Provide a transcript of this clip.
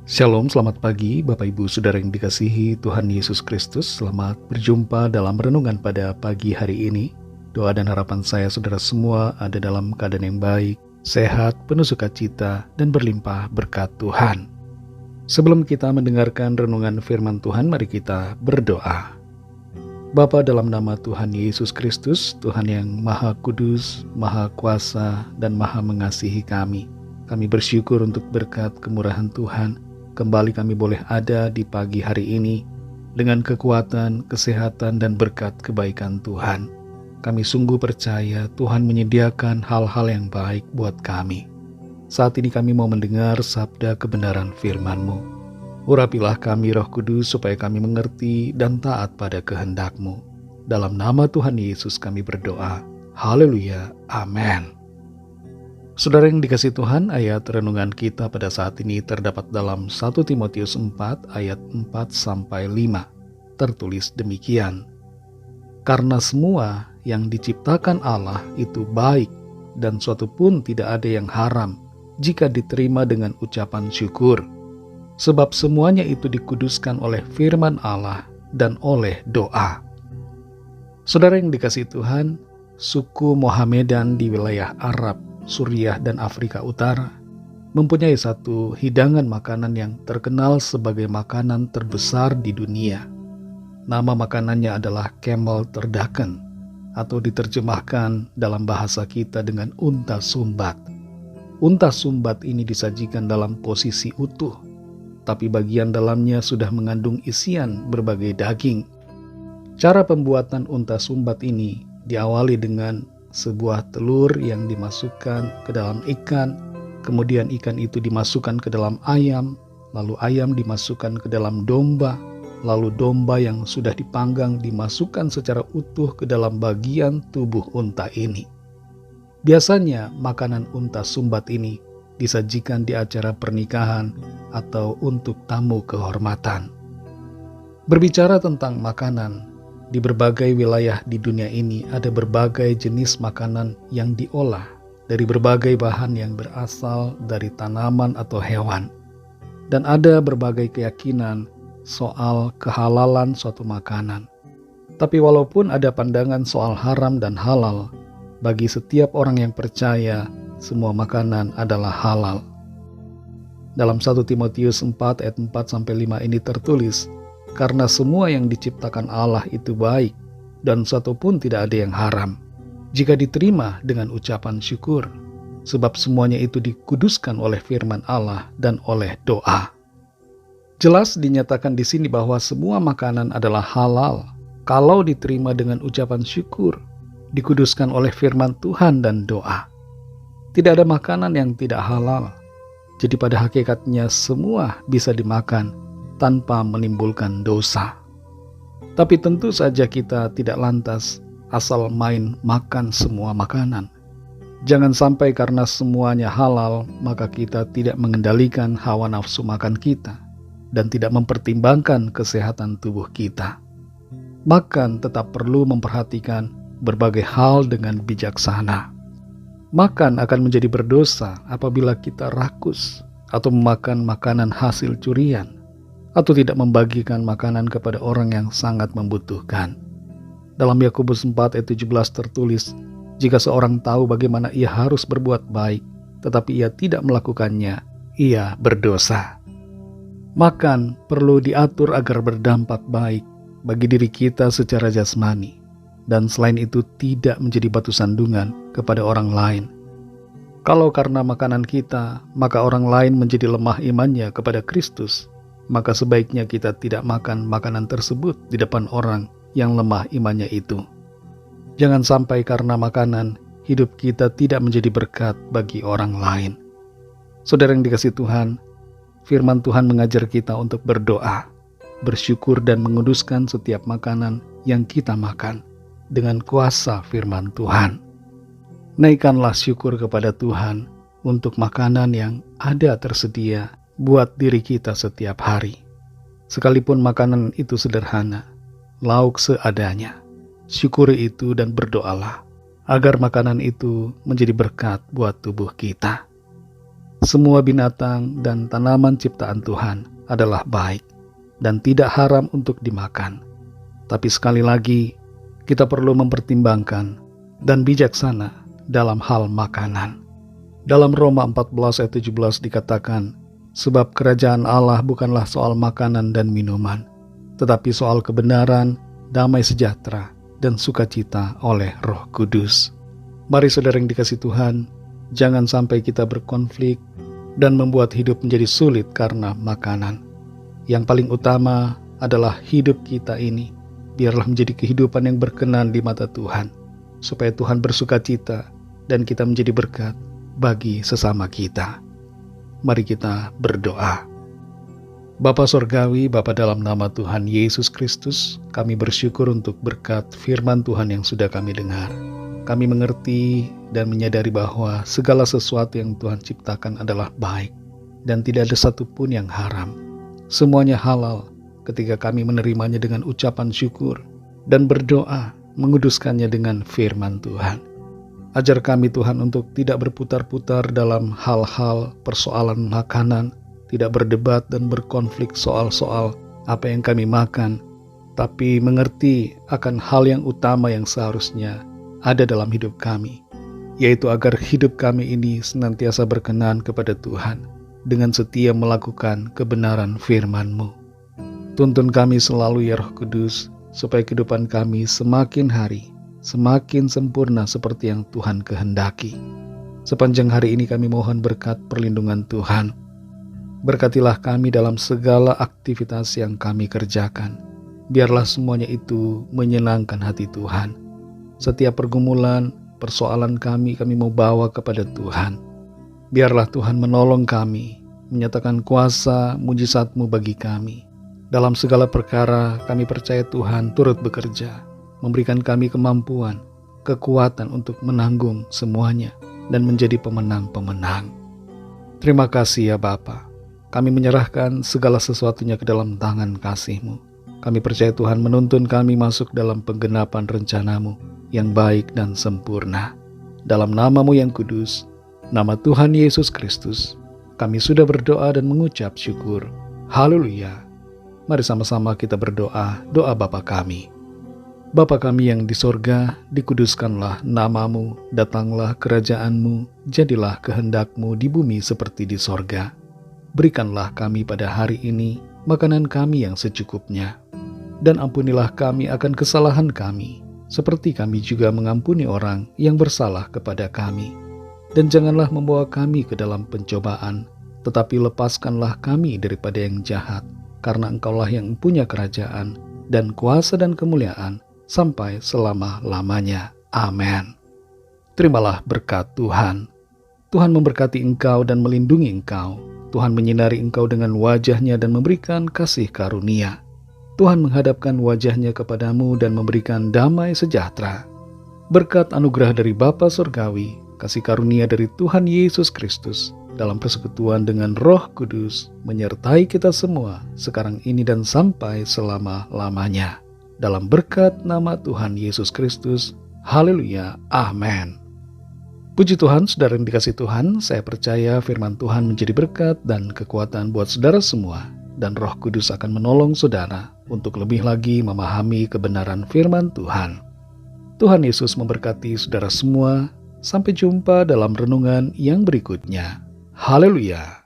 Shalom, selamat pagi Bapak Ibu Saudara yang dikasihi Tuhan Yesus Kristus. Selamat berjumpa dalam renungan pada pagi hari ini. Doa dan harapan saya saudara semua ada dalam keadaan yang baik, sehat, penuh sukacita, dan berlimpah berkat Tuhan. Sebelum kita mendengarkan renungan firman Tuhan, mari kita berdoa. Bapa, dalam nama Tuhan Yesus Kristus, Tuhan yang Maha Kudus, Maha Kuasa, dan Maha Mengasihi kami bersyukur untuk berkat kemurahan Tuhan. Kembali kami boleh ada di pagi hari ini dengan kekuatan, kesehatan, dan berkat kebaikan Tuhan. Kami sungguh percaya Tuhan menyediakan hal-hal yang baik buat kami. Saat ini kami mau mendengar sabda kebenaran firman-Mu. Urapilah kami Roh Kudus supaya kami mengerti dan taat pada kehendak-Mu. Dalam nama Tuhan Yesus kami berdoa. Haleluya. Amin. Saudara yang dikasihi Tuhan, ayat renungan kita pada saat ini terdapat dalam 1 Timotius 4 ayat 4-5. Tertulis demikian. Karena semua yang diciptakan Allah itu baik, dan suatu pun tidak ada yang haram jika diterima dengan ucapan syukur. Sebab semuanya itu dikuduskan oleh firman Allah dan oleh doa. Saudara yang dikasihi Tuhan, suku Mohamedan di wilayah Arab, Suriah, dan Afrika Utara mempunyai satu hidangan makanan yang terkenal sebagai makanan terbesar di dunia. Nama makanannya adalah camel turducken, atau diterjemahkan dalam bahasa kita dengan unta sumbat. Unta sumbat ini disajikan dalam posisi utuh, tapi bagian dalamnya sudah mengandung isian berbagai daging. Cara pembuatan unta sumbat ini diawali dengan sebuah telur yang dimasukkan ke dalam ikan, kemudian ikan itu dimasukkan ke dalam ayam, lalu ayam dimasukkan ke dalam domba, lalu domba yang sudah dipanggang dimasukkan secara utuh ke dalam bagian tubuh unta ini. Biasanya makanan unta sumbat ini disajikan di acara pernikahan atau untuk tamu kehormatan. Berbicara tentang makanan, di berbagai wilayah di dunia ini ada berbagai jenis makanan yang diolah dari berbagai bahan yang berasal dari tanaman atau hewan. Dan ada berbagai keyakinan soal kehalalan suatu makanan. Tapi walaupun ada pandangan soal haram dan halal, bagi setiap orang yang percaya, semua makanan adalah halal. Dalam 1 Timotius 4 ayat 4-5 ini tertulis, karena semua yang diciptakan Allah itu baik, dan satu pun tidak ada yang haram, jika diterima dengan ucapan syukur, sebab semuanya itu dikuduskan oleh firman Allah dan oleh doa. Jelas dinyatakan di sini bahwa semua makanan adalah halal, kalau diterima dengan ucapan syukur, dikuduskan oleh firman Tuhan dan doa. Tidak ada makanan yang tidak halal, jadi pada hakikatnya semua bisa dimakan tanpa menimbulkan dosa. Tapi tentu saja kita tidak lantas asal main makan semua makanan. Jangan sampai karena semuanya halal, maka kita tidak mengendalikan hawa nafsu makan kita dan tidak mempertimbangkan kesehatan tubuh kita. Makan tetap perlu memperhatikan berbagai hal dengan bijaksana. Makan akan menjadi berdosa apabila kita rakus atau memakan makanan hasil curian, atau tidak membagikan makanan kepada orang yang sangat membutuhkan. Dalam Yakobus 4 ayat 17 tertulis, jika seorang tahu bagaimana ia harus berbuat baik, tetapi ia tidak melakukannya, ia berdosa. Makan perlu diatur agar berdampak baik bagi diri kita secara jasmani, dan selain itu tidak menjadi batu sandungan kepada orang lain. Kalau karena makanan kita, maka orang lain menjadi lemah imannya kepada Kristus, maka sebaiknya kita tidak makan makanan tersebut di depan orang yang lemah imannya itu. Jangan sampai karena makanan, hidup kita tidak menjadi berkat bagi orang lain. Saudara yang dikasihi Tuhan, firman Tuhan mengajar kita untuk berdoa, bersyukur dan menguduskan setiap makanan yang kita makan dengan kuasa firman Tuhan. Naikkanlah syukur kepada Tuhan untuk makanan yang ada tersedia buat diri kita setiap hari. Sekalipun makanan itu sederhana, lauk seadanya, syukuri itu dan berdoalah agar makanan itu menjadi berkat buat tubuh kita. semua binatang dan tanaman ciptaan Tuhan adalah baik dan tidak haram untuk dimakan. Tapi sekali lagi, kita perlu mempertimbangkan dan bijaksana dalam hal makanan. Dalam Roma 14 ayat 17 dikatakan, sebab kerajaan Allah bukanlah soal makanan dan minuman, tetapi soal kebenaran, damai sejahtera, dan sukacita oleh Roh Kudus. Mari saudara yang dikasihi Tuhan, jangan sampai kita berkonflik dan membuat hidup menjadi sulit karena makanan. Yang paling utama adalah hidup kita ini biarlah menjadi kehidupan yang berkenan di mata Tuhan, supaya Tuhan bersukacita dan kita menjadi berkat bagi sesama kita. Mari kita berdoa. Bapa Sorgawi, Bapa dalam nama Tuhan Yesus Kristus, kami bersyukur untuk berkat firman Tuhan yang sudah kami dengar. Kami mengerti dan menyadari bahwa segala sesuatu yang Tuhan ciptakan adalah baik dan tidak ada satupun yang haram. Semuanya halal ketika kami menerimanya dengan ucapan syukur dan berdoa menguduskannya dengan firman Tuhan. Ajar kami Tuhan untuk tidak berputar-putar dalam hal-hal persoalan makanan, tidak berdebat dan berkonflik soal-soal apa yang kami makan, tapi mengerti akan hal yang utama yang seharusnya ada dalam hidup kami, yaitu agar hidup kami ini senantiasa berkenan kepada Tuhan dengan setia melakukan kebenaran firman-Mu. Tuntun kami selalu ya Roh Kudus, supaya kehidupan kami semakin hari, semakin sempurna seperti yang Tuhan kehendaki. Sepanjang hari ini kami mohon berkat perlindungan Tuhan. Berkatilah kami dalam segala aktivitas yang kami kerjakan. Biarlah semuanya itu menyenangkan hati Tuhan. Setiap pergumulan, persoalan kami mau bawa kepada Tuhan. Biarlah Tuhan menolong kami, menyatakan kuasa mujizat-Mu bagi kami. Dalam segala perkara kami percaya Tuhan turut bekerja, memberikan kami kemampuan, kekuatan untuk menanggung semuanya dan menjadi pemenang-pemenang. Terima kasih ya Bapa. Kami menyerahkan segala sesuatunya ke dalam tangan kasih-Mu. Kami percaya Tuhan menuntun kami masuk dalam penggenapan rencana-Mu yang baik dan sempurna. Dalam nama-Mu yang kudus, nama Tuhan Yesus Kristus, kami sudah berdoa dan mengucap syukur. Haleluya. Mari sama-sama kita berdoa, doa Bapa kami. Bapa kami yang di sorga, dikuduskanlah nama-Mu, datanglah kerajaan-Mu, jadilah kehendak-Mu di bumi seperti di sorga. Berikanlah kami pada hari ini makanan kami yang secukupnya, dan ampunilah kami akan kesalahan kami, seperti kami juga mengampuni orang yang bersalah kepada kami. Dan janganlah membawa kami ke dalam pencobaan, tetapi lepaskanlah kami daripada yang jahat, karena Engkaulah yang punya kerajaan dan kuasa dan kemuliaan sampai selama-lamanya. Amin. Terimalah berkat Tuhan. Tuhan memberkati engkau dan melindungi engkau. Tuhan menyinari engkau dengan wajah-Nya dan memberikan kasih karunia. Tuhan menghadapkan wajah-Nya kepadamu dan memberikan damai sejahtera. Berkat anugerah dari Bapa Surgawi, kasih karunia dari Tuhan Yesus Kristus, dalam persekutuan dengan Roh Kudus, menyertai kita semua sekarang ini dan sampai selama-lamanya. Dalam berkat nama Tuhan Yesus Kristus. Haleluya. Amin. Puji Tuhan, saudara yang dikasihi Tuhan, saya percaya firman Tuhan menjadi berkat dan kekuatan buat saudara semua, dan Roh Kudus akan menolong saudara untuk lebih lagi memahami kebenaran firman Tuhan. Tuhan Yesus memberkati saudara semua. Sampai jumpa dalam renungan yang berikutnya. Haleluya.